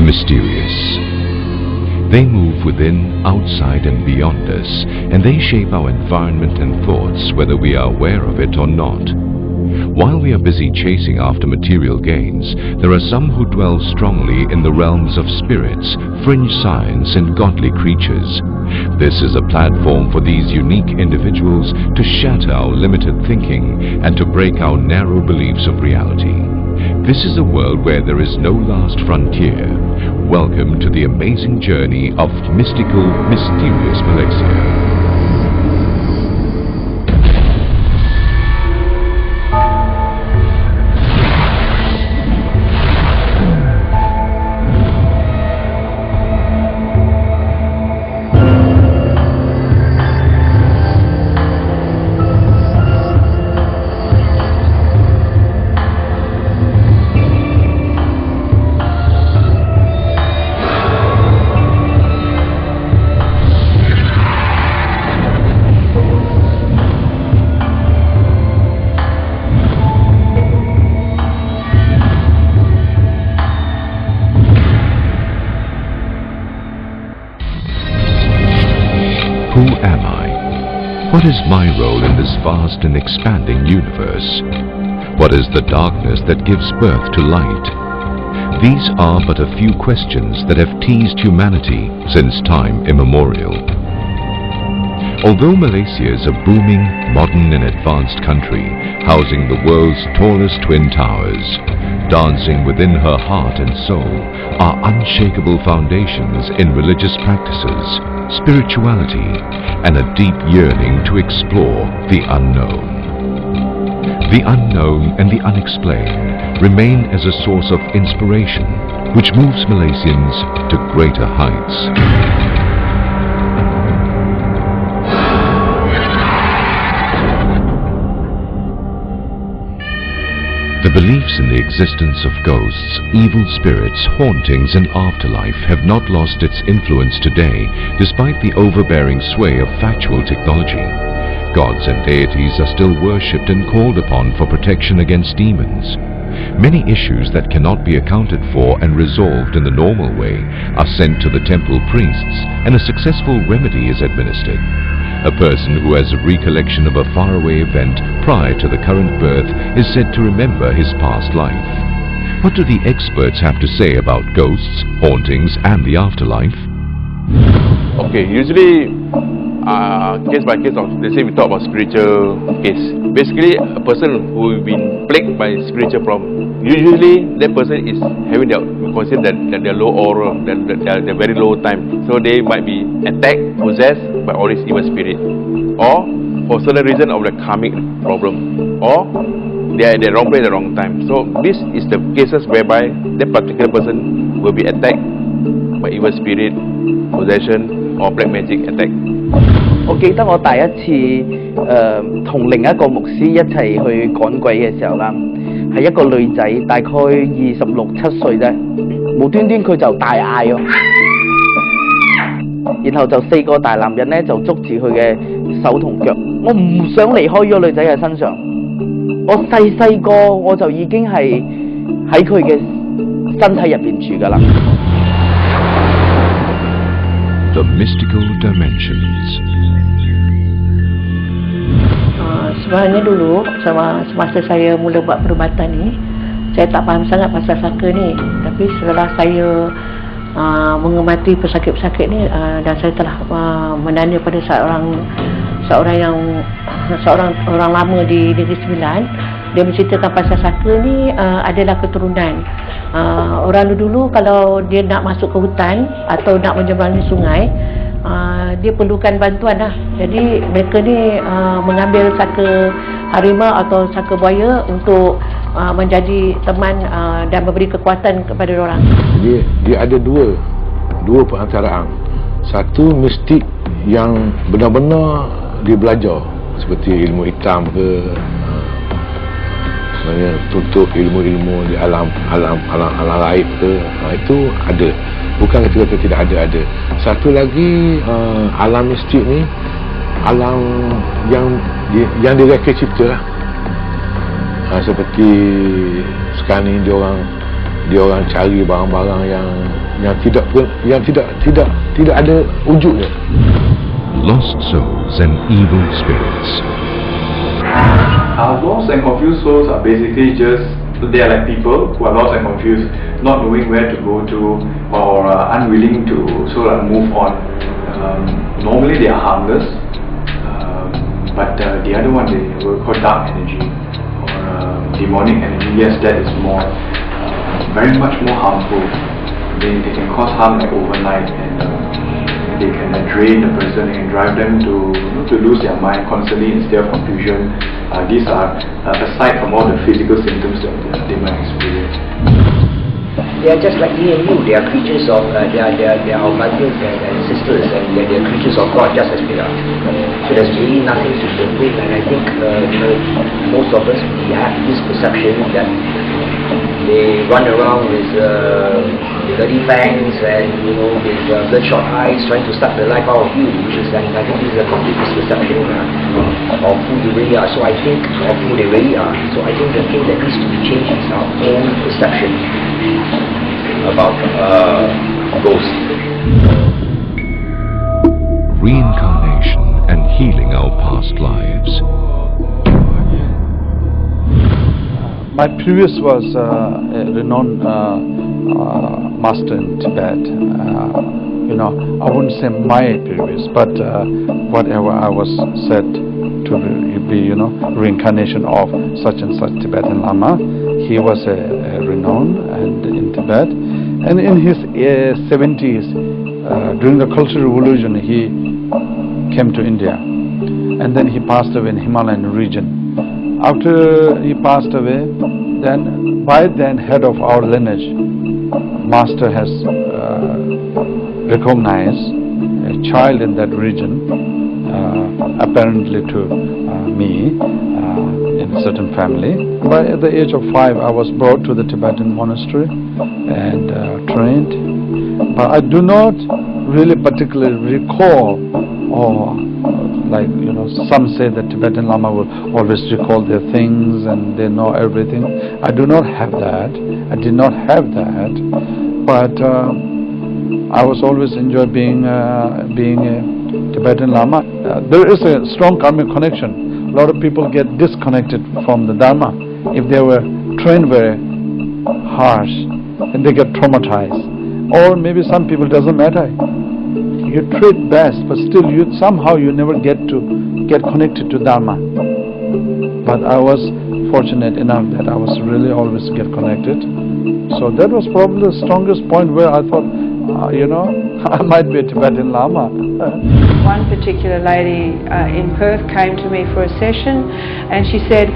mysterious. They move within, outside and beyond us, and they shape our environment and thoughts whether we are aware of it or not. While we are busy chasing after material gains, there are some who dwell strongly in the realms of spirits, fringe science and godly creatures. This is a platform for these unique individuals to shatter our limited thinking and to break our narrow beliefs of reality. This is a world where there is no last frontier. Welcome to the amazing journey of mystical, mysterious Malaysia. Who am I? What is my role in this vast and expanding universe? What is the darkness that gives birth to light? These are but a few questions that have teased humanity since time immemorial. Although Malaysia is a booming, modern and advanced country, housing the world's tallest twin towers, dancing within her heart and soul are unshakable foundations in religious practices, spirituality, and a deep yearning to explore the unknown. The unknown and the unexplained remain as a source of inspiration which moves Malaysians to greater heights. The beliefs in the existence of ghosts, evil spirits, hauntings and afterlife have not lost its influence today despite the overbearing sway of factual technology. Gods and deities are still worshipped and called upon for protection against demons. Many issues that cannot be accounted for and resolved in the normal way are sent to the temple priests, and a successful remedy is administered. A person who has a recollection of a faraway event prior to the current birth is said to remember his past life. What do the experts have to say about ghosts, hauntings and the afterlife? Okay, usually case by case, let's say we talk about spiritual case. Basically, a person who has been plagued by spiritual problem, usually that person is having their, we consider that they're low aura, they're very low time. So they might be attacked, possessed by all these evil spirit, or for certain reason of the karmic problem, or they are at the wrong place at the wrong time. So this is the cases whereby that particular person will be attacked by evil spirit, possession, or black magic attack. 我記得我第一次同另一個牧師一齊去趕鬼嘅時候啦，係一個女仔，大概26、7歲啫，無端端佢就大嗌喎，然後就4個大男人咧就捉住佢嘅手同腳，我唔想離開呢個女仔嘅身上，我細個我就已經係喺佢嘅身體入邊住㗎啦。The mystical dimensions. Sebenarnya dulu semasa saya mula buat perubatan ni, saya tak faham sangat pasal saka ni. Tapi setelah saya mengemati pesakit-pesakit ni dan saya telah menanya pada seorang lama di Negeri Sembilan, dia menceritakan pasal saka ni adalah keturunan. Orang dulu kalau dia nak masuk ke hutan atau nak menyeberangi sungai, dia perlukan bantuan lah. Jadi mereka ni mengambil saka harimau atau saka buaya untuk menjadi teman dan memberi kekuatan kepada orang. Dia ada dua perantaraan. Satu mistik yang benar-benar dia belajar, seperti ilmu hitam ke, sebenarnya tutup ilmu-ilmu di alam gaib ke, itu ada. Bukan kata tidak ada. Satu lagi alam mistik ni, alam yang direka cipta lah. Seperti sekarang ni dia orang cari barang-barang yang tidak ada wujudnya. Lost souls and evil spirits. Lost and confused souls are basically just, they are like people who are lost and confused, not knowing where to go to, or unwilling to sort of move on. Normally they are harmless, but the other one they will call dark energy or demonic energy. Yes, that is more, very much more harmful. They can cause harm like overnight, and they can drain the person, they can drive them to lose their mind constantly in a state of confusion. These are aside from all the physical symptoms that they might experience. They are just like me and you. They are creatures of, they are our brothers and sisters, and they are creatures of God just as we are. So there's really nothing to do with, and I think most of us, we have this perception that they run around with bloody fangs and with bloodshot eyes trying to suck the life out of you, which is, I think this is a complete misperception of who you really are. So I think of who they really are. So I think the thing that needs to be changed is our own perception about ghosts. Reincarnation and healing our past lives. My previous was a renowned master in Tibet. I wouldn't say my previous, but whatever I was said to be, reincarnation of such and such Tibetan Lama. He was a renowned and in Tibet, and in his 70s, during the Cultural Revolution, he came to India, and then he passed away in Himalayan region. After he passed away, then by then head of our lineage, master has recognized a child in that region, apparently to me, in a certain family. By the age of 5, I was brought to the Tibetan monastery and trained, but I do not really particularly recall, or some say that Tibetan Lama will always recall their things and they know everything. I do not have that. I did not have that. But I was always enjoy being a Tibetan Lama. There is a strong karmic connection. A lot of people get disconnected from the Dharma if they were trained very harsh and they get traumatized. Or maybe some people, doesn't matter. You treat best, but still somehow you never get connected to Dharma. But I was fortunate enough that I was really always get connected. So that was probably the strongest point where I thought, I might be a Tibetan Lama. One particular lady in Perth came to me for a session, and she said,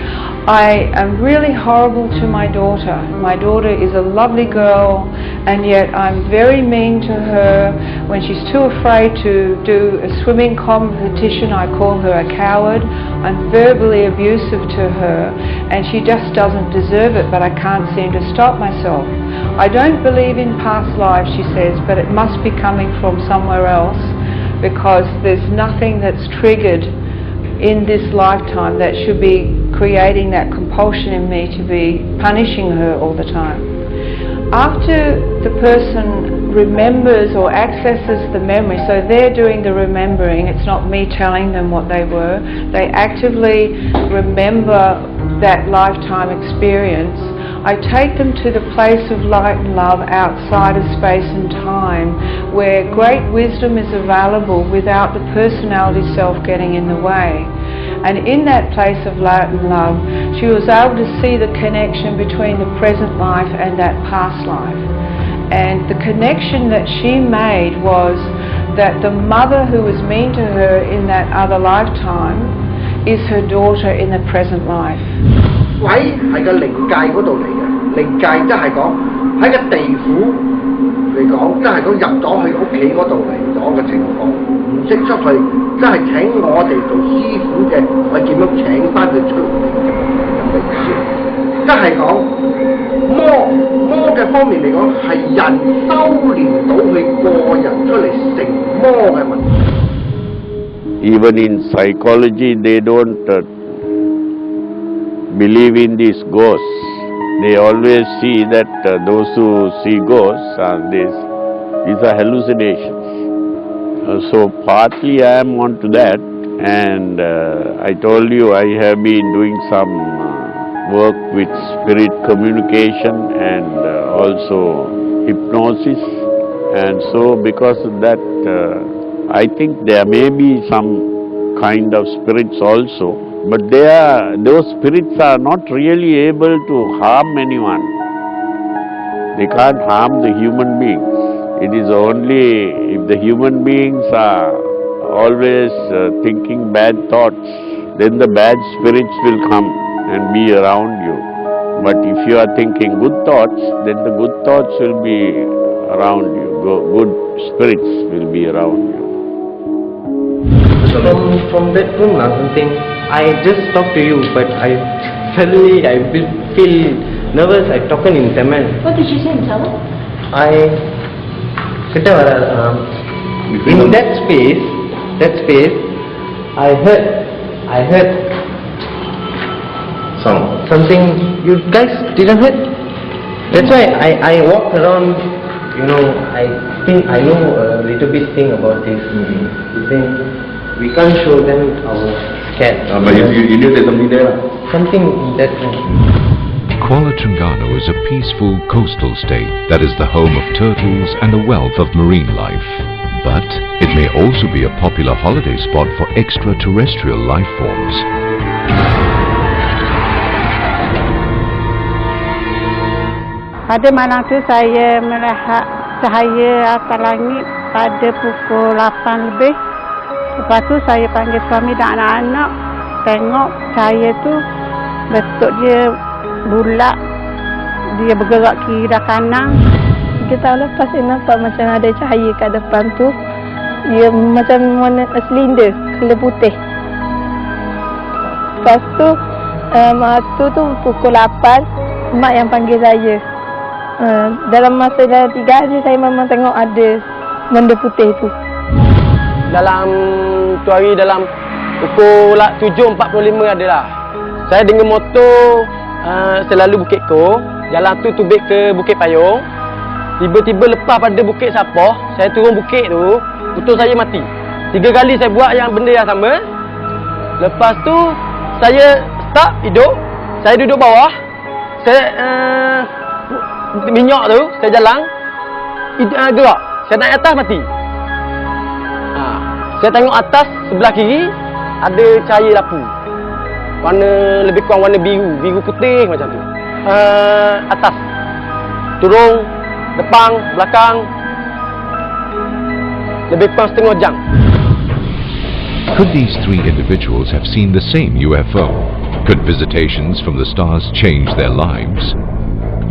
I am really horrible to my daughter. My daughter is a lovely girl, and yet I'm very mean to her. When she's too afraid to do a swimming competition, I call her a coward. I'm verbally abusive to her, and she just doesn't deserve it, but I can't seem to stop myself. I don't believe in past lives, she says, but it must be coming from somewhere else, because there's nothing that's triggered in this lifetime that should be creating that compulsion in me to be punishing her all the time. After the person remembers or accesses the memory, so they're doing the remembering, it's not me telling them what they were, they actively remember that lifetime experience. I take them to the place of light and love outside of space and time, where great wisdom is available without the personality self getting in the way. And in that place of light and love, she was able to see the connection between the present life and that past life. And the connection that she made was that the mother who was mean to her in that other lifetime is her daughter in the present life. 鬼係個靈界嗰度嚟嘅，靈界即係講喺個地府嚟講，即係講入咗去屋企嗰度嚟咗嘅情況，唔識出去，即係請我哋做師傅嘅，我點樣請翻佢出嚟咁嘅意思。即係講魔嘅方面嚟講，係人修練到佢個人出嚟成魔嘅問題。Even in psychology, they don't believe in these ghosts. They always see that those who see ghosts are these these are hallucinations. So partly I am on to that, and I told you I have been doing some work with spirit communication and also hypnosis, and so because of that I think there may be some kind of spirits also, but those spirits are not really able to harm anyone. They can't harm the human beings. It is only if the human beings are always thinking bad thoughts, then the bad spirits will come and be around you. But if you are thinking good thoughts, then the good thoughts will be around you. Good spirits will be around you. From that room, something, I just talked to you, but suddenly I feel nervous. I talking in Tamil. What did you say in Tamil? In that space, I heard something you guys didn't heard. That's why I walk around. You know, I think I know a little bit thing about this movie. You think we can't show them our cat. But you knew there's something there. Something in that way. Kuala Terengganu is a peaceful coastal state that is the home of turtles and a wealth of marine life. But it may also be a popular holiday spot for extraterrestrial life forms. Pada malam tu saya melihat cahaya atas langit pada pukul 8 lebih. Lepas tu saya panggil suami dan anak-anak, tengok cahaya tu bentuk dia bulat, dia bergerak kiri dan kanan. Kita lepas saya nampak macam ada cahaya kat depan tu, dia macam warna silinder, color putih. Lepas tu waktu tu pukul 8, mak yang panggil saya. Dalam masa 3 hari saya memang tengok ada benda putih tu. Dalam tu hari dalam pukul 7.45 adalah. Saya dengan motor selalu Bukit Ko, jalan tu tubik ke Bukit Payung. Tiba-tiba lepas pada Bukit Sapoh, saya turun bukit tu, motor saya mati. 3 kali saya buat yang benda yang sama. Lepas tu saya start hidup, saya duduk bawah. Saya minyak tu, saya jalan gerak. Saya naik atas mati. Saya tengok atas sebelah kiri ada cahaya lampu. Warna lebih kurang warna biru putih macam tu. Atas. Turun, depan, belakang. Lebih kurang setengah jam. Could these 3 individuals have seen the same UFO? Could visitations from the stars change their lives?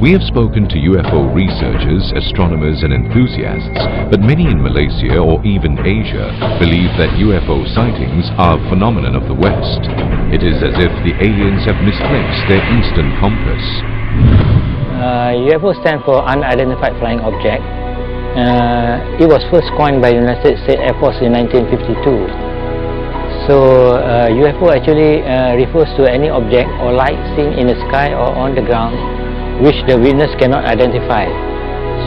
We have spoken to UFO researchers, astronomers and enthusiasts, but many in Malaysia or even Asia believe that UFO sightings are a phenomenon of the West. It is as if the aliens have misplaced their eastern compass. UFO stands for Unidentified Flying Object. It was first coined by the United States Air Force in 1952. So UFO actually refers to any object or light seen in the sky or on the ground which the witness cannot identify.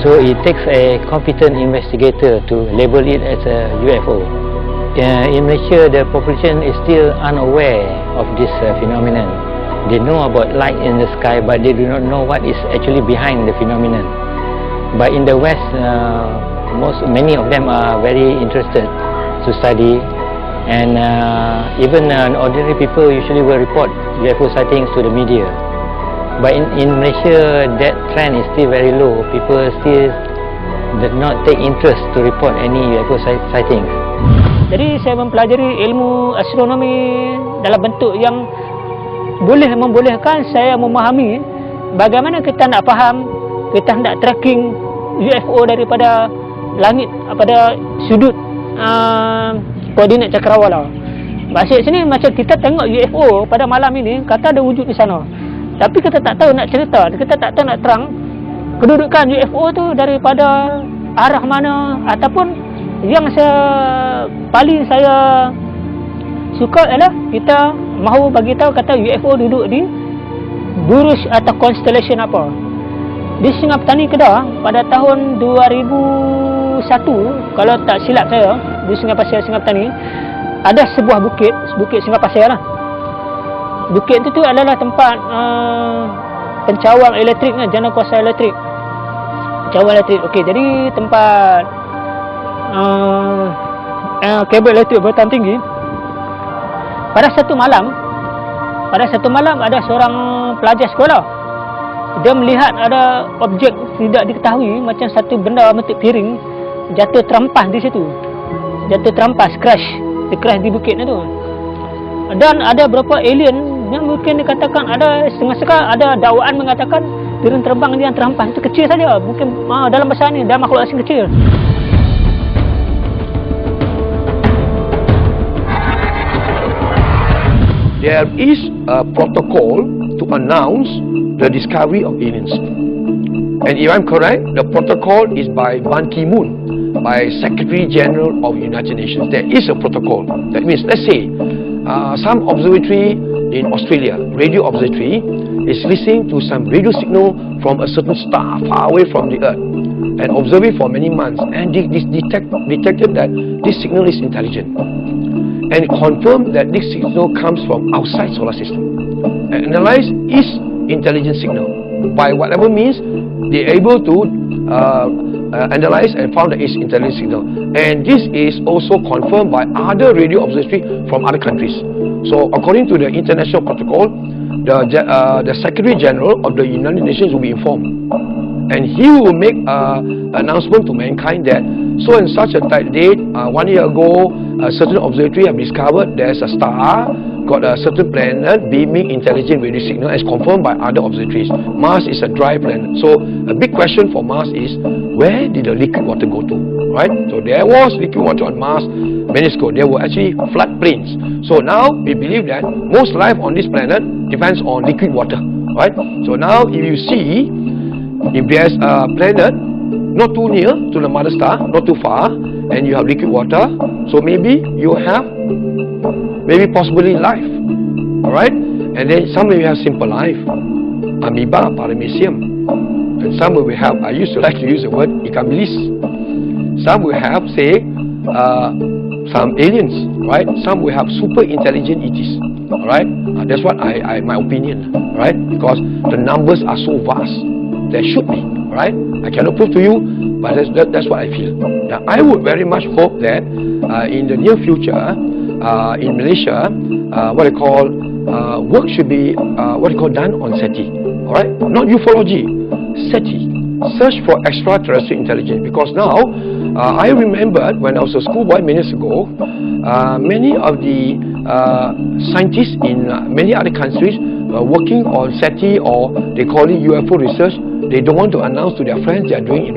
So it takes a competent investigator to label it as a UFO. In Malaysia, the population is still unaware of this phenomenon. They know about light in the sky, but they do not know what is actually behind the phenomenon. But in the West, many of them are very interested to study, and even ordinary people usually will report UFO sightings to the media. But in Malaysia, that trend is still very low. People still do not take interest to report any UFO sightings. Jadi saya mempelajari ilmu astronomi dalam bentuk yang boleh membolehkan saya memahami bagaimana kita nak faham, kita nak tracking UFO daripada langit pada sudut koordinat cakrawala. Maksud sini macam kita tengok UFO pada malam ini, kata ada wujud di sana. Tapi kita tak tahu nak cerita, kita tak tahu nak terang kedudukan UFO tu daripada arah mana, ataupun yang paling saya suka adalah kita mahu bagi tahu kata UFO duduk di buruj atau constellation apa. Di Sungai Petani Kedah pada tahun 2000 kalau tak silap saya, di Sungai Pasir Sungai Petani, ada sebuah bukit Sungai Pasir lah. Bukit itu adalah tempat pencawang elektrik, jana kuasa elektrik. Pencawang elektrik. Okey, jadi tempat kabel elektrik bertahan tinggi. Pada satu malam ada seorang pelajar sekolah. Dia melihat ada objek tidak diketahui, macam satu benda bentuk piring jatuh terampas di situ. Jatuh terampas, crash. Dia crash di bukit itu. Dan ada beberapa alien yang mungkin dikatakan ada setengah-setengah, ada dakwaan mengatakan piring terbang yang terampas itu kecil saja. Mungkin dalam bahasa ni dah makhluk asing kecil. There is a protocol to announce the discovery of aliens. And if I'm correct, the protocol is by Ban Ki-moon, by Secretary General of United Nations. There is a protocol. That means, let's say, some observatory in Australia, radio observatory, is listening to some radio signal from a certain star far away from the Earth and observe it for many months, and they detected that this signal is intelligent, and confirmed that this signal comes from outside solar system, and analyze its intelligent signal by whatever means they are able to analyze and found that it's intelligent signal. And this is also confirmed by other radio observatory from other countries. So according to the international protocol, the Secretary General of the United Nations will be informed, and he will make an announcement to mankind that so and such a date, 1 year ago, a certain observatory have discovered there's a star, got a certain planet beaming intelligent radio signal, as confirmed by other observatories. Mars is a dry planet. So a big question for Mars is, where did the liquid water go to? Right? So there was liquid water on Mars many years ago. There were actually flood plains. So now we believe that most life on this planet depends on liquid water. Right? So now if you see, if there's a planet not too near to the mother star, not too far, and you have liquid water, so maybe you have possibly life. Alright? And then some will have simple life, amoeba, paramecium. And some will have, I used to like to use the word ikan bilis. Some will have, say, some aliens, right? Some will have super intelligent ETs. Alright? That's what my opinion, right? Because the numbers are so vast. There should be, right? I cannot prove to you, but that's what I feel. Now, I would very much hope that in the near future, in Malaysia, what I call work should be done on SETI, all right? Not ufology, SETI, search for extraterrestrial intelligence. Because now, I remembered when I was a schoolboy many years ago, many of the scientists in many other countries working on SETI, or they call it UFO research. They don't want to announce to their friends they are doing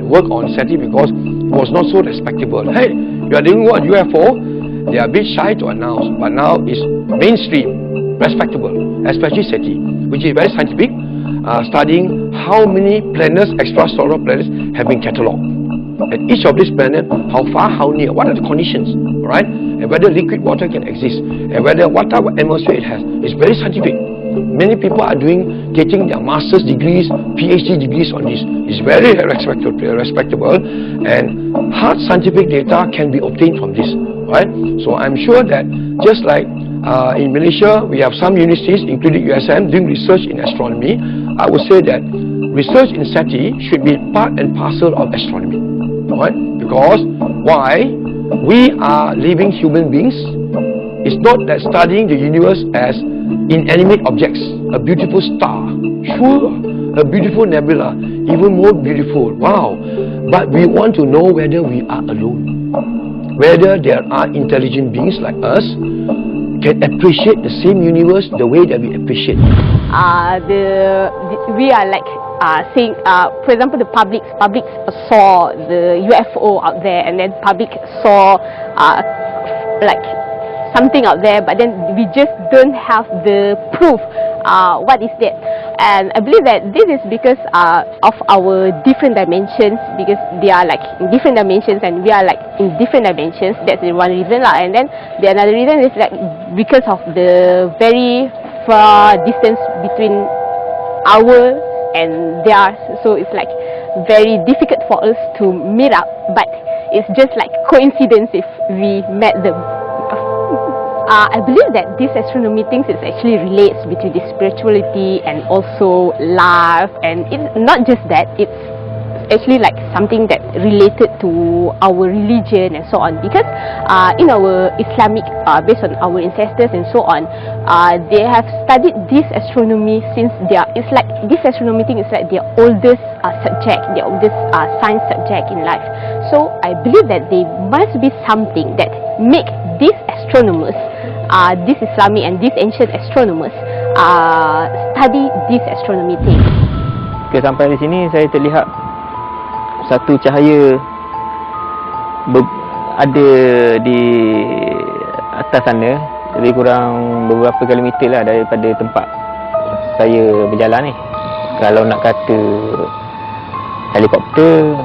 work on SETI because it was not so respectable. Hey, you are doing what, UFO? They are a bit shy to announce, but now it's mainstream, respectable, especially SETI, which is very scientific, studying how many planets, extrasolar planets, have been catalogued. And each of these planets, how far, how near, what are the conditions, right? And whether liquid water can exist, and what type of atmosphere it has. It's very scientific. Many people are getting their master's degrees, PhD degrees on this. It's very respectable, and hard scientific data can be obtained from this, right? So I'm sure that just like in Malaysia, we have some universities, including USM, doing research in astronomy. I would say that research in SETI should be part and parcel of astronomy, right? Because why? We are living human beings. It's not that studying the universe as inanimate objects, a beautiful star, sure, a beautiful nebula, even more beautiful, wow. But we want to know whether we are alone, whether there are intelligent beings like us, can appreciate the same universe the way that we appreciate. We are like saying, for example, the public saw the UFO out there, and then public saw like something out there, but then we just don't have the proof what is that. And I believe that this is because of our different dimensions, because they are like in different dimensions and we are like in different dimensions. That's the one reason lah. And then the another reason is like because of the very far distance between our and theirs. So it's like very difficult for us to meet up, but it's just like coincidence if we met them. I believe that this astronomy things is actually relates between the spirituality and also love, and it's not just that, it's actually like something that related to our religion and so on, because in our Islamic, based on our ancestors and so on, they have studied this astronomy since it's like this astronomy thing is like their oldest subject, their oldest science subject in life. So I believe that there must be something that make these astronomers, these Islamic and these ancient astronomers study this astronomy thing. Okay, sampai di sini saya terlihat satu cahaya ada di atas sana, lebih kurang beberapa kilometer lah daripada tempat saya berjalan ni. Kalau nak kata helikopter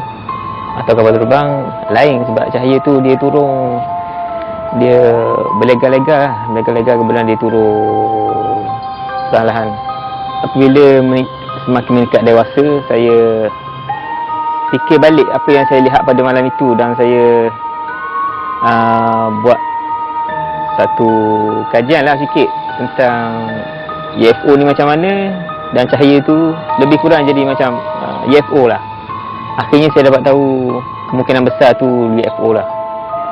atau kapal terbang, lain, sebab cahaya tu dia turun, dia berlega-lega kemudian dia turun perlahan. Apabila semakin meningkat dewasa, saya fikir balik apa yang saya lihat pada malam itu, dan saya buat satu kajian lah sikit tentang UFO ni macam mana, dan cahaya tu lebih kurang jadi macam UFO lah. Akhirnya saya dapat tahu kemungkinan besar tu UFO lah.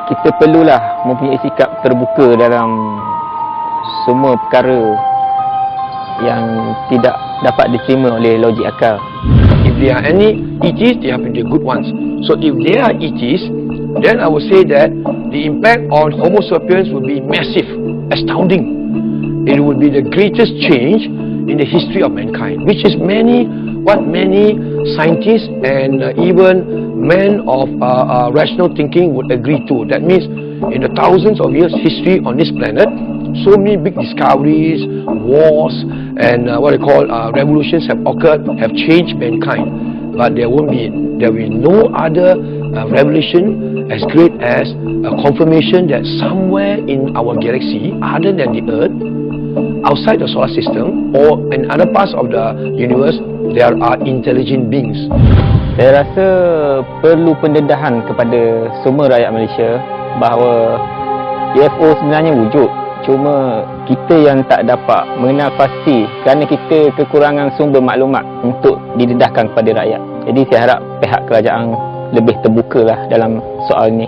Kita perlulah mempunyai sikap terbuka dalam semua perkara yang tidak dapat diterima oleh logik akal. If there are any ETs, they have to be the good ones. So if they are ETs, then I would say that the impact on Homo sapiens would be massive, astounding. It would be the greatest change in the history of mankind, which is what many scientists and even men of rational thinking would agree to. That means in the thousands of years history on this planet, so many big discoveries, wars, and revolutions have occurred, have changed mankind. But there will be no other revelation as great as a confirmation that somewhere in our galaxy, other than the Earth, outside the solar system or in other parts of the universe, there are intelligent beings. Saya rasa perlu pendedahan kepada semua rakyat Malaysia bahawa UFO sebenarnya wujud. Cuma kita yang tak dapat mengenal pasti kerana kita kekurangan sumber maklumat untuk didedahkan kepada rakyat. Jadi saya harap pihak kerajaan lebih terbukalah dalam soal ini.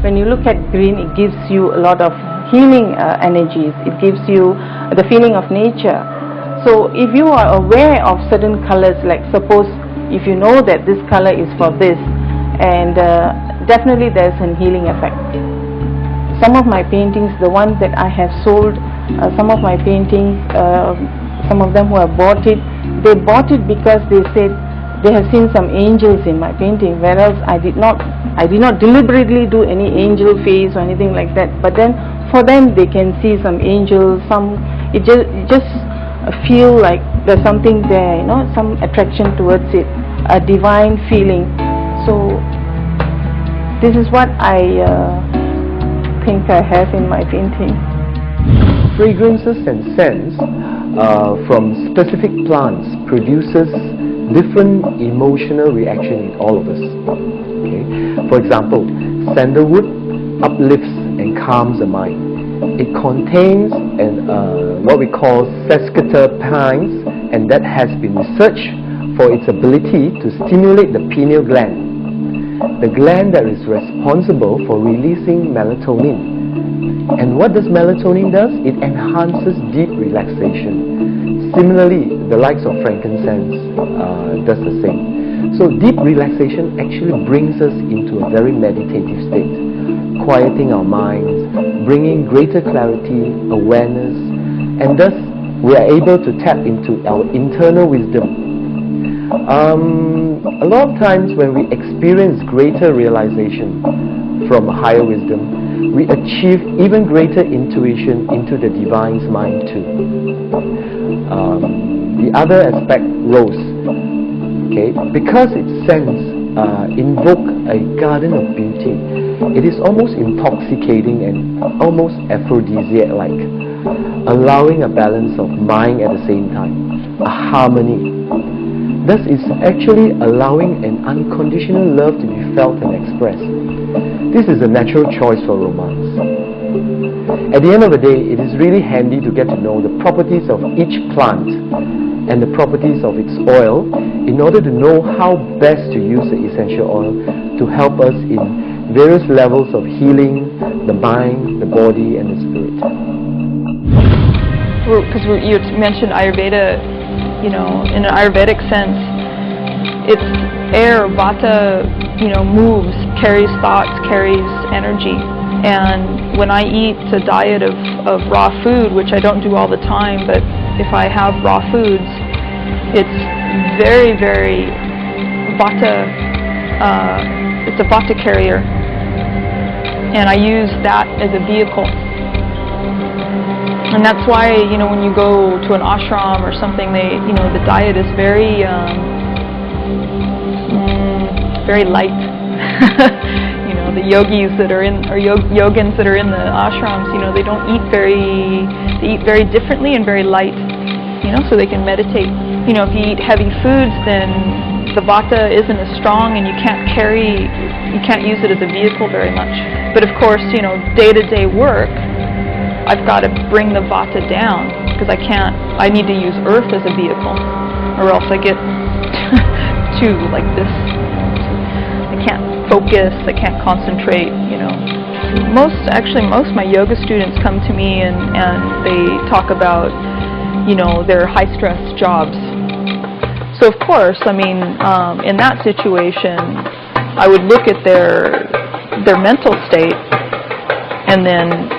When you look at green, it gives you a lot of healing energies. It gives you the feeling of nature. So if you are aware of certain colors, like suppose if you know that this color is for this, and definitely there's a healing effect. Some of my paintings, the ones that I have sold, some of my paintings, some of them who have bought it, they bought it because they said they have seen some angels in my painting, whereas I did not deliberately do any angel face or anything like that. But then for them, they can see some angels, it just feel like there's something there, you know, some attraction towards it, a divine feeling. So this is what I think I have in my painting. Fragrances and scents from specific plants produces different emotional reaction in all of us. Okay? For example, sandalwood uplifts and calms the mind. It contains what we call sesquiterpenes, and that has been researched for its ability to stimulate the pineal gland, the gland that is responsible for releasing melatonin. And what does melatonin does? It enhances deep relaxation. Similarly, the likes of frankincense does the same. So deep relaxation actually brings us into a very meditative state, quieting our minds, bringing greater clarity, awareness, and thus we are able to tap into our internal wisdom. a lot of times when we experience greater realization from higher wisdom, we achieve even greater intuition into the divine's mind too. The other aspect, rose, okay, because its scents invoke a garden of beauty, it is almost intoxicating and almost aphrodisiac-like, allowing a balance of mind at the same time, a harmony. Thus, it's actually allowing an unconditional love to be felt and expressed. This is a natural choice for romance. At the end of the day, it is really handy to get to know the properties of each plant and the properties of its oil in order to know how best to use the essential oil to help us in various levels of healing the mind, the body, and the spirit. Because you mentioned Ayurveda, you know, in an Ayurvedic sense, it's air, vata, you know, moves, carries thoughts, carries energy. And when I eat a diet of raw food, which I don't do all the time, but if I have raw foods, it's very, very vata, it's a vata carrier. And I use that as a vehicle. And that's why, you know, when you go to an ashram or something, they, you know, the diet is very, very light. You know, the yogis that are in, or yogins that are in the ashrams, you know, they don't eat they eat very differently and very light, you know, so they can meditate. You know, if you eat heavy foods, then the vata isn't as strong and you can't use it as a vehicle very much. But of course, you know, day-to-day work, I've got to bring the vata down, because I need to use earth as a vehicle, or else I get too like this. I can't focus, I can't concentrate, you know. Most of my yoga students come to me and they talk about, you know, their high-stress jobs. So of course, I mean, in that situation, I would look at their mental state, and then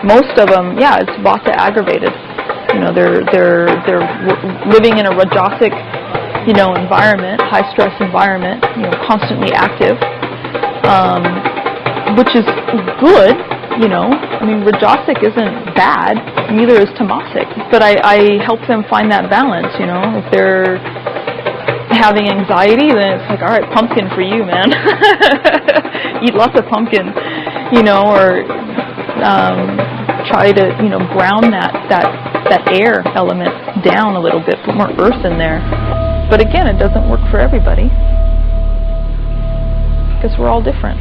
most of them, yeah, it's vata aggravated. You know, they're living in a rajasic, you know, environment, high stress environment, you know, constantly active, which is good, you know. I mean, rajasic isn't bad, neither is tamasic, but I help them find that balance, you know. If they're having anxiety, then it's like, all right, pumpkin for you, man. Eat lots of pumpkin, you know, or try to, you know, ground that air element down a little bit, put more earth in there. But again, it doesn't work for everybody, because we're all different.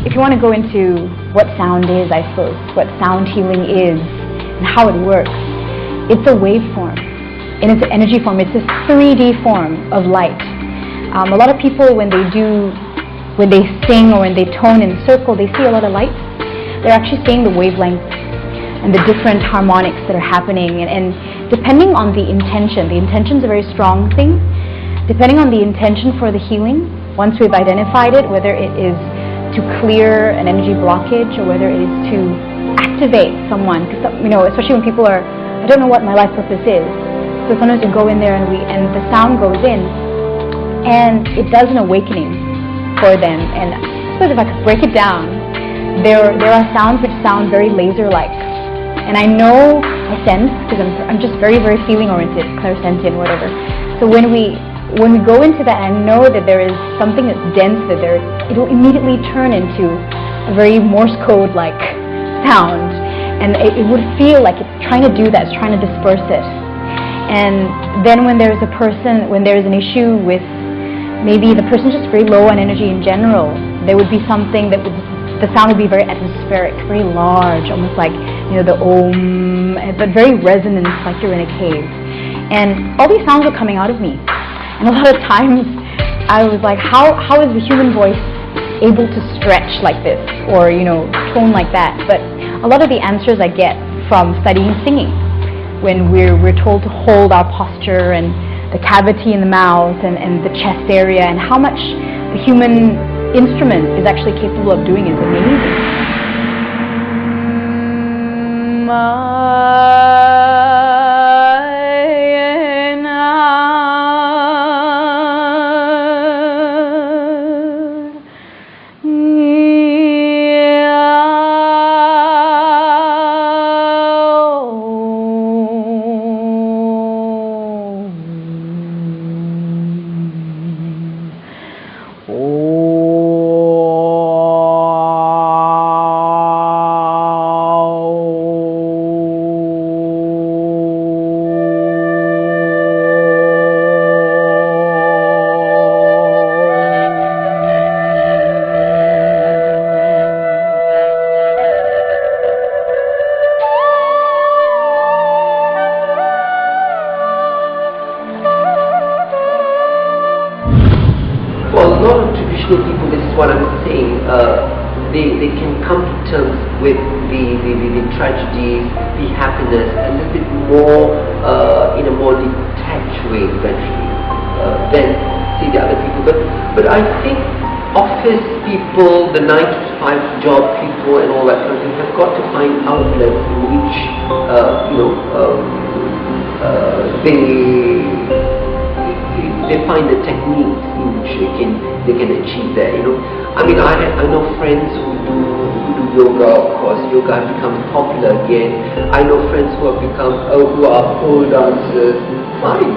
If you want to go into what sound is, I suppose, what sound healing is and how it works, it's a waveform. And it's an energy form. It's a 3D form of light. A lot of people, when they sing or when they tone in a circle, they see a lot of lights. They're actually seeing the wavelength and the different harmonics that are happening. And depending on the intention's a very strong thing. Depending on the intention for the healing, once we've identified it, whether it is to clear an energy blockage or whether it is to activate someone, because, you know, especially when people are, I don't know what my life purpose is. So sometimes we go in there and the sound goes in, and it does an awakening for them. And I suppose if I could break it down, there are sounds which sound very laser-like, and I know, I sense, because I'm just very, very feeling-oriented, clairsentient, whatever. So when we go into that, I know that there is something that's dense, that it will immediately turn into a very Morse code-like sound, and it would feel like it's trying to do that, it's trying to disperse it. And then when there's an issue with, maybe the person's just very low on energy in general, there would be something that the sound would be very atmospheric, very large, almost like, you know, the om, but very resonant, like you're in a cave. And all these sounds were coming out of me. And a lot of times I was like, how is the human voice able to stretch like this, or, you know, tone like that? But a lot of the answers I get from studying singing, when we're told to hold our posture and the cavity in the mouth and the chest area, and how much the human instrument is actually capable of doing is amazing. saying, they can come to terms with the tragedy, the happiness, a little bit more in a more detached way eventually than see the other people. But I think office people, the 9-to-5 job people and all that kind of thing have got to find outlets in which they find the techniques in which they can achieve that. I mean, I know friends who do yoga. Of course, yoga has become popular again. I know friends who have become who are pole dancers. Fine.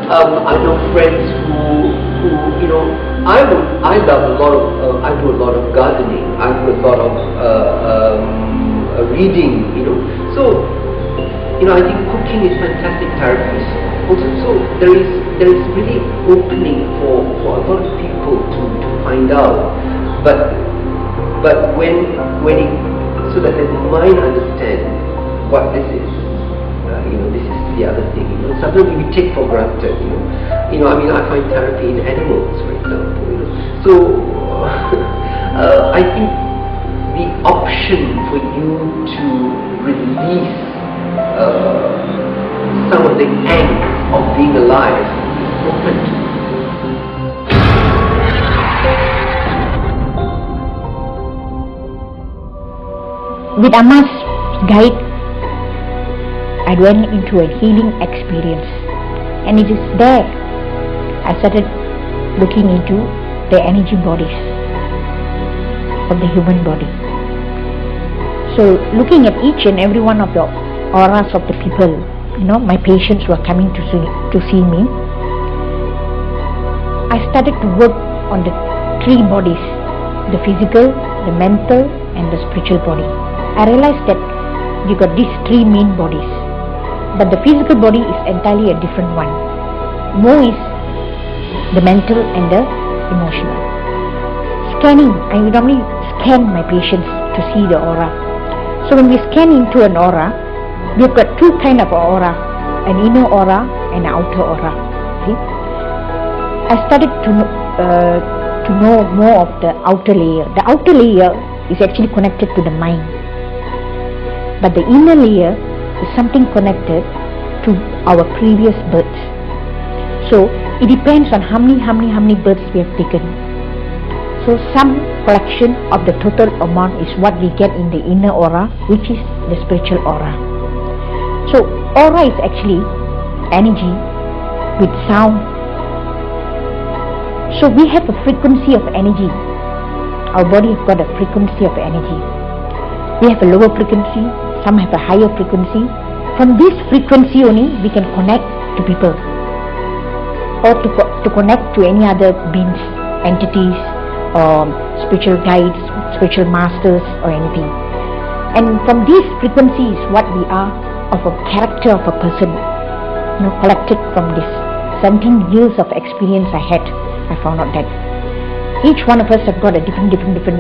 I know friends who I do a lot of gardening. I do a lot of reading. So I think cooking is fantastic therapy. Also, so there is really opening for a lot of people to find out, but when it, so that the mind understands what this is, this is the other thing. Sometimes we take for granted. I mean, I find therapy in animals, for example. So I think the option for you to release some of the angst of being alive is open. With Amma's guide, I went into a healing experience, and it is there I started looking into the energy bodies of the human body. So looking at each and every one of the auras of the people, my patients who are coming to see me, I started to work on the three bodies, the physical, the mental and the spiritual body. I realized that you got these three main bodies, but the physical body is entirely a different one. More is the mental and the emotional. Scanning, I normally scan my patients to see the aura. So when we scan into an aura, we've got two kind of aura, an inner aura and an outer aura. See? I started to know more of the outer layer. The outer layer is actually connected to the mind, but the inner layer is something connected to our previous births. So it depends on how many births we have taken. So some collection of the total amount is what we get in the inner aura, which is the spiritual aura. So aura is actually energy with sound. So we have a frequency of energy. Our body has got a frequency of energy. We have a lower frequency, some have a higher frequency. From this frequency only we can connect to people, or to connect to any other beings, entities, spiritual guides, spiritual masters or anything. And from these frequencies what we are, of a character of a person, collected from this 17 years of experience I had, I found out that each one of us have got a different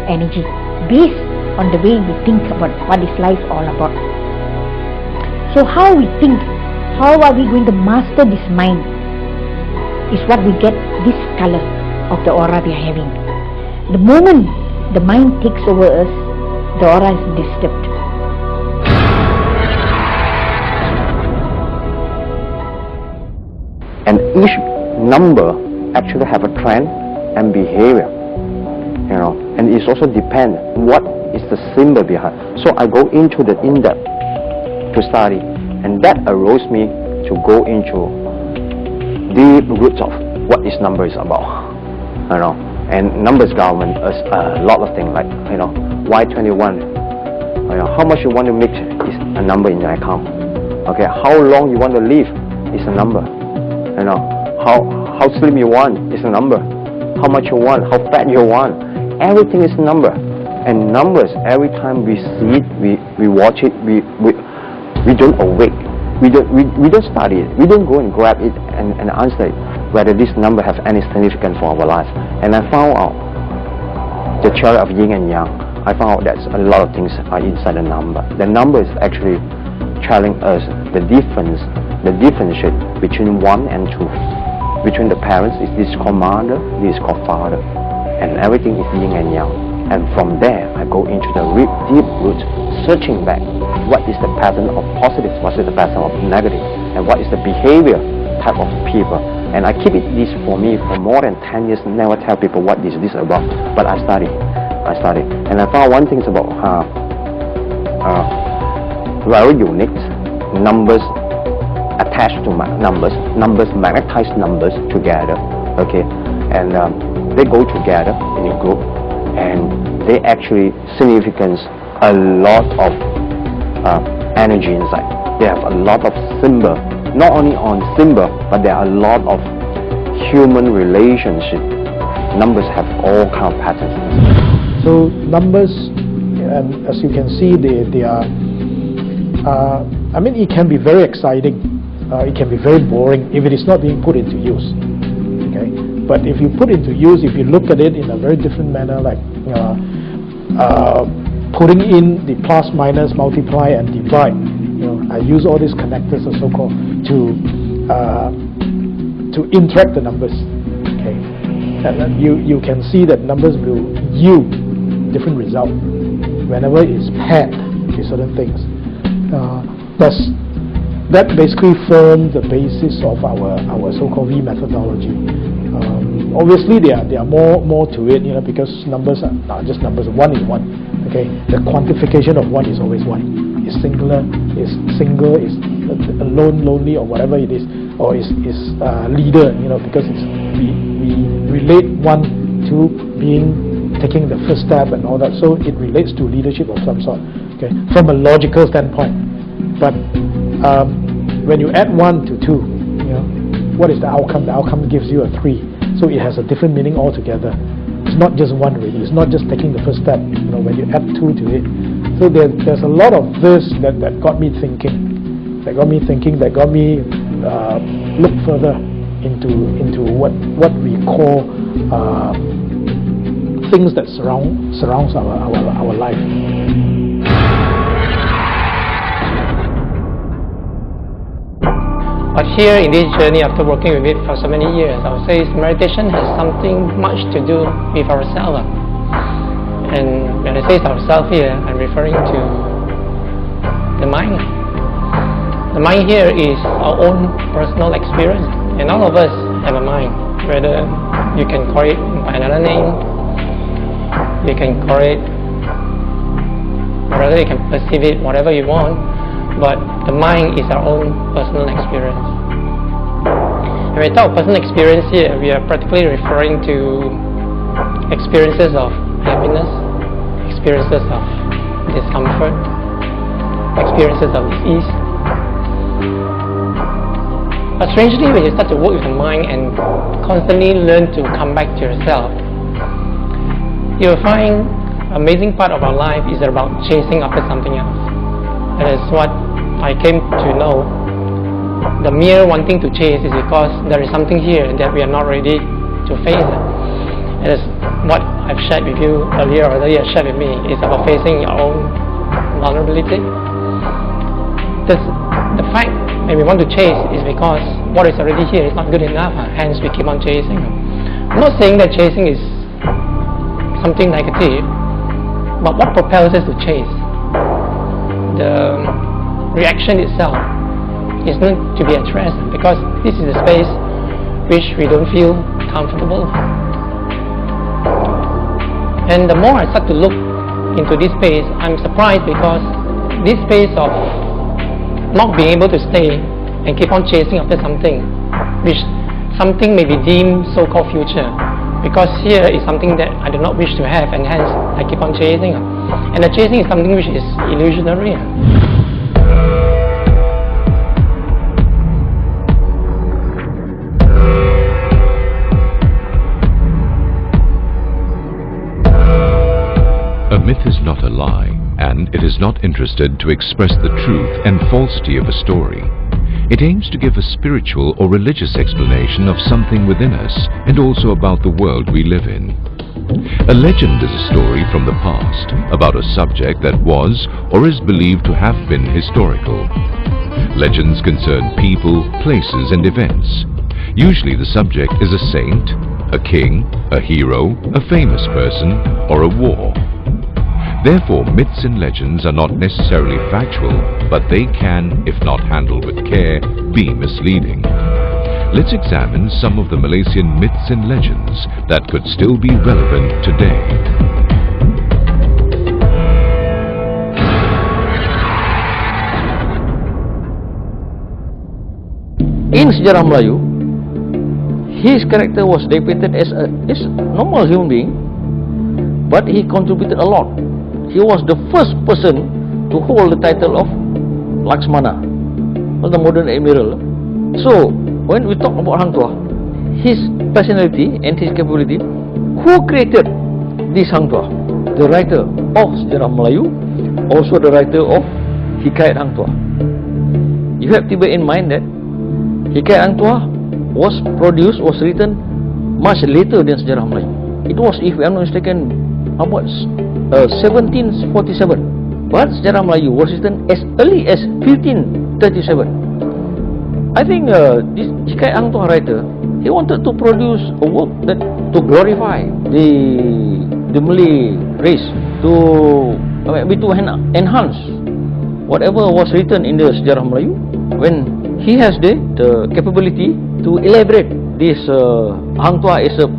energy based on the way we think about what is life all about. So how we think, how are we going to master this mind is what we get this color of the aura we are having. The moment the mind takes over us, the aura is disturbed. And each number actually have a trend and behavior, and it also depends what is the symbol behind. So I go into the in-depth to study, and that arose me to go into the roots of what this number is about, and numbers government is a lot of things, like why 21, how much you want to make is a number in your account, okay, how long you want to live is a number, how slim you want is a number, how much you want, how fat you want, everything is a number. And numbers, every time we see it, we watch it, we don't awake, we don't study it, we don't go and grab it and answer it whether this number has any significance for our lives. And I found out the theory of yin and yang. I found out that a lot of things are inside the number. The number is actually telling us the differentiate between 1 and 2. Between the parents, this is called mother, this is called father. and everything is yin and yang. And from there, I go into the deep root, searching back what is the pattern of positive, what is the pattern of negative, and what is the behavior type of people. And I keep it this for me for more than 10 years, never tell people what this is about, but I study. And I found one thing about very unique numbers attached to numbers magnetize numbers together, okay, and they go together in a group, and they actually significance a lot of energy inside. They have a lot of symbol, not only on symbol, but there are a lot of human relationship. Numbers have all kind of patterns inside. So numbers, as you can see, they are, I mean, it can be very exciting, it can be very boring if it is not being put into use, okay? But if you put into use, if you look at it in a very different manner, like putting in the plus, minus, multiply and divide, I use all these connectors or so-called to interact the numbers, okay? And then you can see that numbers will yield different result whenever it's paired with certain things. That basically forms the basis of our so-called V methodology. Obviously, there are more to it, because numbers are not just numbers. One is one. Okay, the quantification of one is always one. It's singular, is single, is alone, lonely, or whatever it is, or is leader. Because we relate one to taking the first step and all that. So it relates to leadership of some sort. Okay, from a logical standpoint. But when you add 1 to 2, what is the outcome? The outcome gives you a 3. So it has a different meaning altogether. It's not just one really. It's not just taking the first step. When you add 2 to it. So there's a lot of this that got me thinking. That got me look further into what we call things that surrounds our life. But here in this journey, after working with it for so many years, I would say meditation has something much to do with ourselves. And when I say ourselves here, I'm referring to the mind. The mind here is our own personal experience, and all of us have a mind. Whether you can call it by another name, you can call it, whether you can perceive it whatever you want, but the mind is our own personal experience. When we talk personal experience here, we are practically referring to experiences of happiness, experiences of discomfort, experiences of ease. But strangely, when you start to work with the mind and constantly learn to come back to yourself, you'll find amazing part of our life is about chasing after something else. That is what I came to know. The mere wanting to chase is because there is something here that we are not ready to face. It is what I've shared with you earlier, or that you have shared with me, is about facing your own vulnerability. The fact that we want to chase is because what is already here is not good enough, hence we keep on chasing. I'm not saying that chasing is something negative, but what propels us to chase? The reaction itself is not to be addressed, because this is a space which we don't feel comfortable. And the more I start to look into this space, I'm surprised, because this space of not being able to stay and keep on chasing after something, which something may be deemed so-called future, because here is something that I do not wish to have, and hence I keep on chasing. And the chasing is something which is illusionary. A myth is not a lie, and it is not interested to express the truth and falsity of a story. It aims to give a spiritual or religious explanation of something within us, and also about the world we live in. A legend is a story from the past about a subject that was or is believed to have been historical. Legends concern people, places and events. Usually the subject is a saint, a king, a hero, a famous person, or a war. Therefore, myths and legends are not necessarily factual, but they can, if not handled with care, be misleading. Let's examine some of the Malaysian myths and legends that could still be relevant today. In sejarah Melayu, his character was depicted as a normal human being, but he contributed a lot. He was the first person to hold the title of Laksmana, the modern admiral. So, when we talk about Hang Tuah, his personality and his capability, who created this Hang Tuah? The writer of sejarah Melayu, also the writer of Hikayat Hang Tuah. You have to bear in mind that Hikayat Hang Tuah was written much later than sejarah Melayu. It was, if I am not mistaken, about 1747. But sejarah Melayu was written as early as 1537. I think this Hikayat Hang Tuah writer, he wanted to produce a work that to glorify the Malay race, to enhance whatever was written in the sejarah Melayu. When he has the capability to elaborate this Hang Tuah as a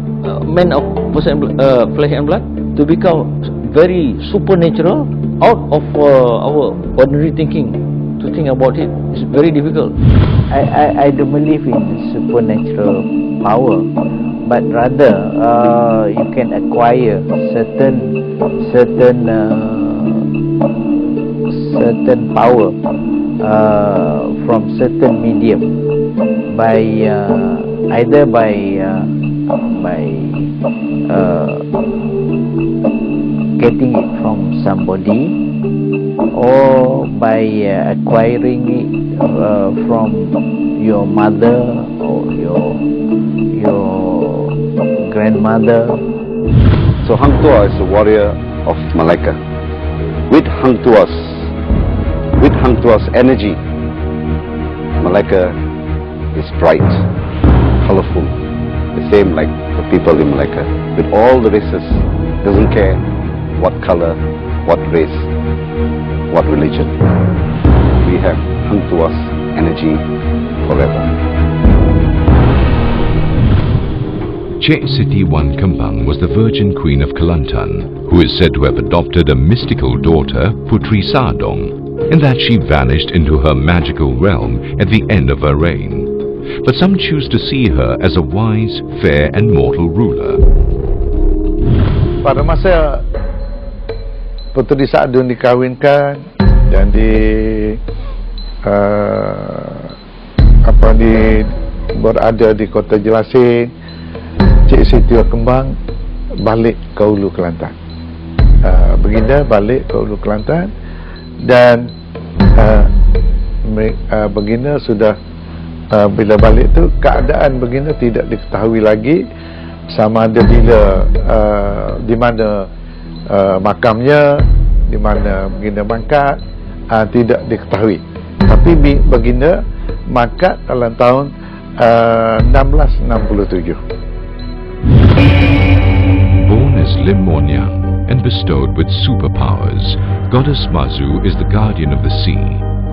man of flesh and blood, to become very supernatural out of our ordinary thinking. To think about it is very difficult. I don't believe in supernatural power, but rather you can acquire certain power from certain medium by either by getting it from somebody, or by acquiring it from your mother or your grandmother. So Hang Tuah is a warrior of Malacca. With Hang Tuah's energy, Malacca is bright, colorful, the same like the people in Malacca. With all the races, doesn't care what color, what race, what religion. We have Hang Tuah's energy forever. Cik Siti Wan Kembang was the Virgin Queen of Kelantan, who is said to have adopted a mystical daughter, Putri Sadong, and that she vanished into her magical realm at the end of her reign. But some choose to see her as a wise, fair and mortal ruler. Pada masa Puteri Sadong dikahwinkan dan berada di kota Jelasin, Cik Siti Wan Kembang balik ke Hulu Kelantan. Baginda balik ke Hulu Kelantan, dan baginda sudah bila balik tu keadaan baginda tidak diketahui lagi, sama ada bila di mana makamnya, di mana baginda mangkat, tidak diketahui. Tapi baginda mangkat dalam tahun 1667. Born as Lim Monyang and bestowed with superpowers, Goddess Mazu is the guardian of the sea,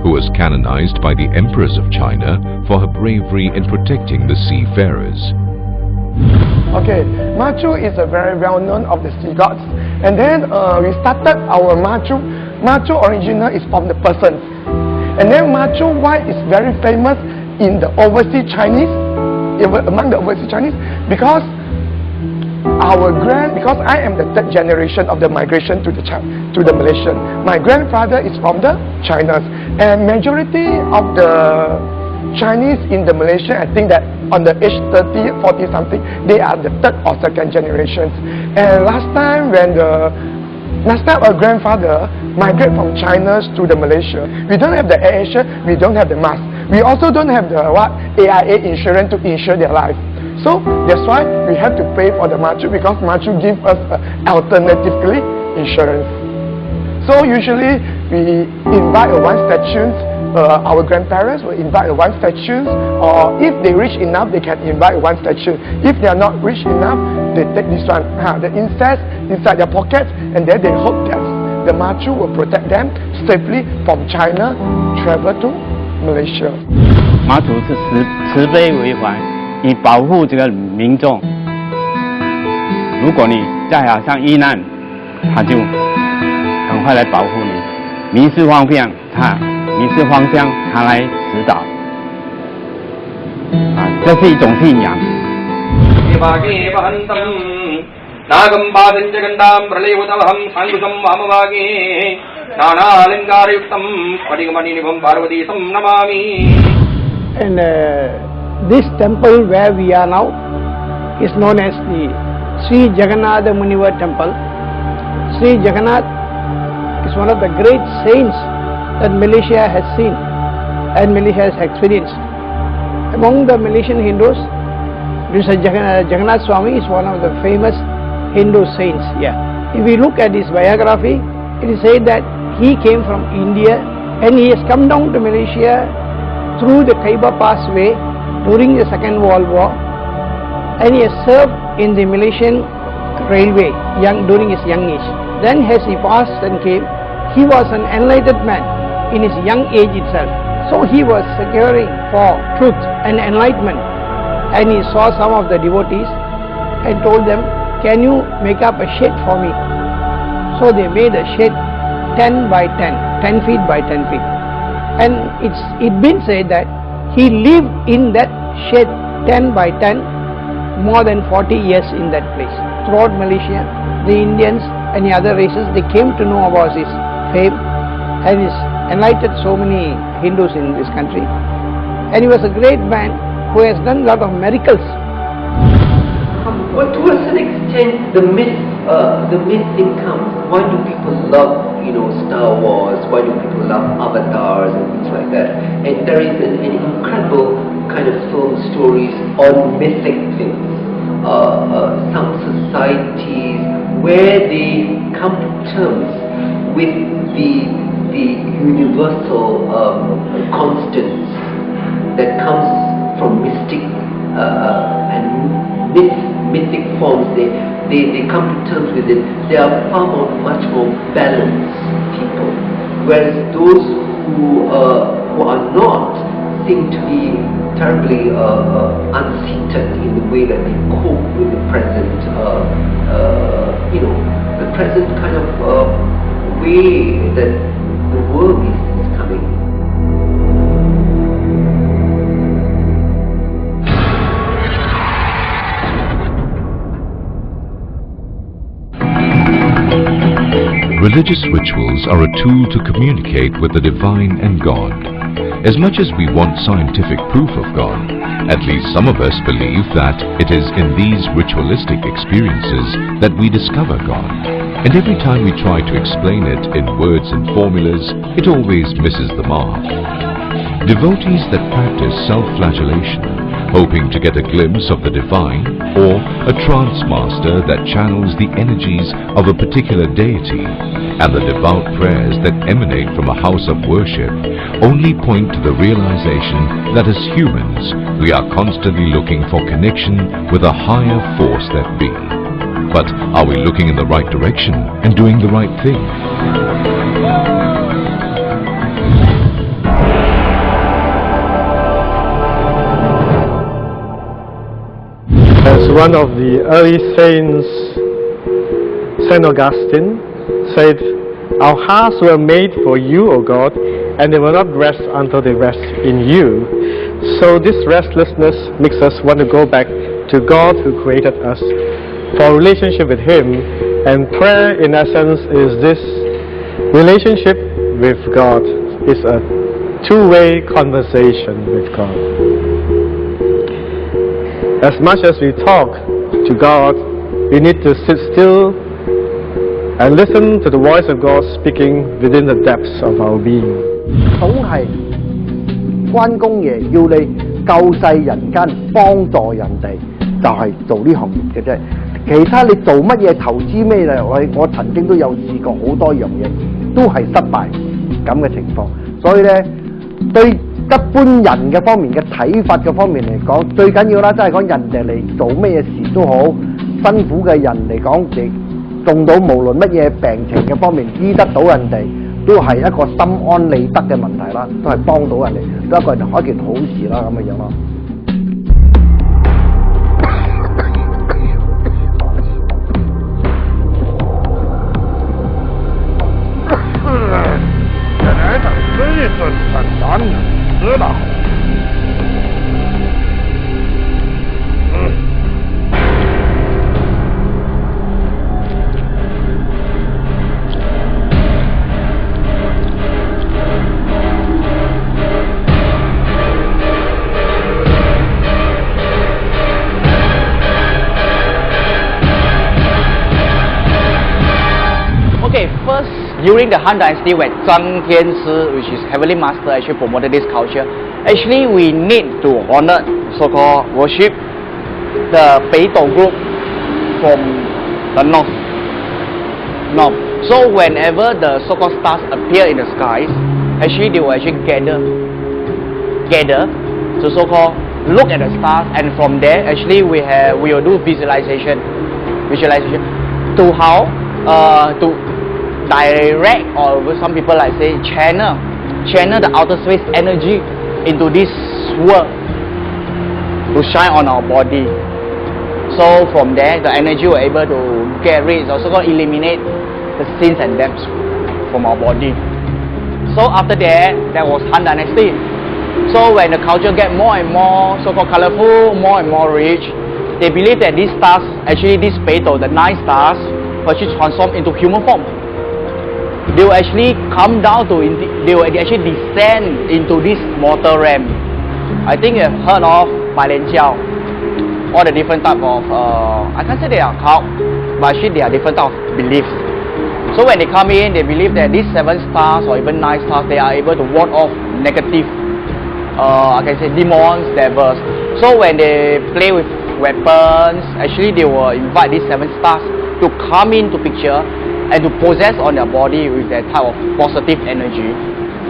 who was canonized by the emperors of China for her bravery in protecting the seafarers. Okay, Machu is a very well known of the sea gods, and then we started our Machu. Machu original is from the persons, and then Machu why is very famous in the overseas Chinese, among the overseas Chinese, because I am the third generation of the migration to the Malaysian. My grandfather is from the China, and majority of the Chinese in the Malaysia, I think that on the age 30, 40 something, they are the third or second generations. And last time our grandfather migrated from China to the Malaysia, we don't have the AirAsia, we don't have the mask. We also don't have the AIA insurance to insure their life. So that's why we have to pay for the Machu, because Machu gives us alternatively insurance. So usually we invite one statue. Our grandparents will invite one statue, or if they rich enough, they can invite one statue. If they are not rich enough, they take this one, the incense inside their pockets, and then they hope that the Machu will protect them safely from China, travel to Malaysia. 妈祖是慈悲为怀，以保护这个民众。如果你在海上遇难，他就赶快来保护你；迷失方向，他来指导。这是一种信仰。 नागं पादं जगन्दां प्रलयोतवहं साङ्गुसं वामभागे नानालङ्कारयुक्तं स्फटिकमणिनिभं पार्वतीशं Namami. And this temple where we are now is known as the Sri Jagannath Munivar temple. Sri Jagannath is one of the great saints that Malaysia has seen and Malaysia has experienced. Among the Malaysian Hindus, Jagannath Swami is one of the famous Hindu saints. If we look at his biography, it is said that he came from India and he has come down to Malaysia through the Khyber Passway during the Second World War, and he has served in the Malaysian railway during his young age. Then as he passed and came, he was an enlightened man in his young age itself. So he was securing for truth and enlightenment, and he saw some of the devotees and told them, "Can you make up a shed for me?" So they made a shed 10 by 10, 10 feet by 10 feet. And it's been said that he lived in that shed 10 by 10 more than 40 years in that place. Throughout Malaysia, the Indians and the other races, they came to know about his fame, and he's enlightened so many Hindus in this country. And he was a great man who has done a lot of miracles. Well, to a certain extent, the myth thing comes. Why do people love, Star Wars? Why do people love avatars and things like that? And there is an incredible kind of film stories on mythic things. Some societies where they come to terms with the universal constants that comes from mystic and mythic forms. They come to terms with it. They are much more balanced people, whereas those who are not seem to be terribly unseated in the way that they cope with the present, the present kind of way that the world is coming. Religious rituals are a tool to communicate with the divine and God. As much as we want scientific proof of God, at least some of us believe that it is in these ritualistic experiences that we discover God. And every time we try to explain it in words and formulas, it always misses the mark. Devotees that practice self-flagellation, hoping to get a glimpse of the divine, or a trance master that channels the energies of a particular deity, and the devout prayers that emanate from a house of worship, only point to the realization that as humans, we are constantly looking for connection with a higher force that be. But are we looking in the right direction and doing the right thing? As one of the early saints, Saint Augustine, said, "Our hearts were made for you, O God, and they will not rest until they rest in you." So this restlessness makes us want to go back to God who created us for a relationship with Him, and prayer in essence is this relationship with God. It's a two-way conversation with God. As much as we talk to God, we need to sit still and listen to the voice of God speaking within the depths of our being. 總係關公爺要你救世人間，幫助人哋，就係做呢行業嘅啫。其他你做乜嘢投資咩嚟？我曾經都有試過好多樣嘢，都係失敗。咁嘅情況。所以咧，對一般人嘅方面嘅睇法嘅方面嚟講，最緊要啦，即係講人哋嚟做咩事都好，辛苦嘅人嚟講，你中到無論乜嘢病情嘅方面醫得到人哋，都係一個心安理得嘅問題啦，都係幫到人哋，都係一件好事啦，咁嘅樣咯。知道。Okay, first during the Han Dynasty when Zhang Tianci, which is heavenly master, actually promoted this culture, actually we need to honor, so-called worship the Beidou group from the north. So whenever the so-called stars appear in the skies, actually they will actually gather to so-called look at the stars, and from there actually we will do visualization to how to direct, or some people like say channel the outer space energy into this world to shine on our body. So from there the energy will able to get rid, also going to eliminate the sins and debts from our body. So after that, there was Han Dynasty. So when the culture get more and more so-called colorful, more and more rich, they believe that these stars, actually these Beidou, the 9 stars, will actually transform into human form. They will actually come down to, they will actually descend into this mortal realm. I think you have heard of Jiao, all the different type of, I can't say they are cult, but actually they are different type of beliefs. So when they come in, they believe that these 7 stars or even 9 stars, they are able to ward off negative, I can say demons, devils. So when they play with weapons, actually they will invite these 7 stars to come into picture and to possess on their body with that type of positive energy.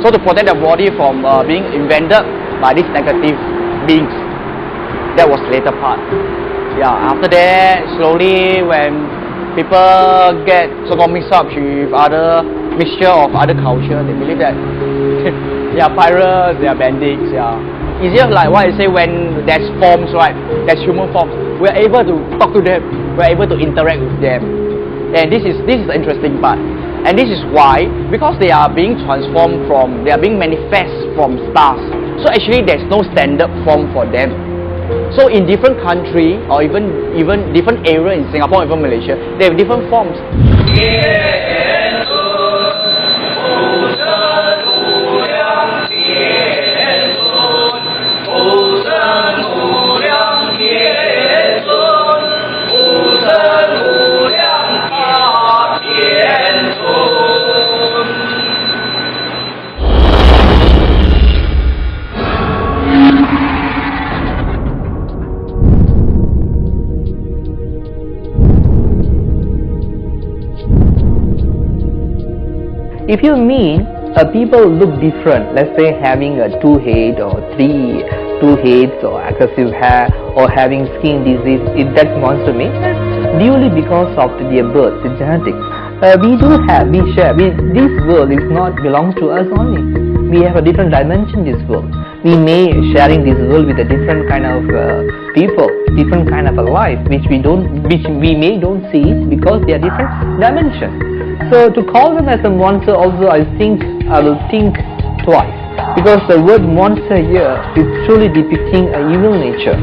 So to protect their body from being invented by these negative beings. That was later part. Yeah, after that, slowly when people get so-called mixed up with other mixture of other culture, they believe that they are pirates, they are bandits, yeah. Easier like what I say, when there's forms, right, there's human forms, we're able to talk to them, we're able to interact with them. And this is the interesting part. And this is why, because they are being transformed from, they are being manifest from stars. So actually there's no standard form for them. So in different country, or even different area in Singapore, even Malaysia, they have different forms. If you mean people look different, let's say having a 2 head or 2 heads, or aggressive hair, or having skin disease, if that monster means that's purely because of their birth, the genetics. We share. This world is not belongs to us only. We have a different dimension in this world. We may sharing this world with a different kind of people, different kind of a life, which we may don't see it because they are different dimensions. So to call them as a monster also, I will think twice, because the word monster here is truly depicting an evil nature.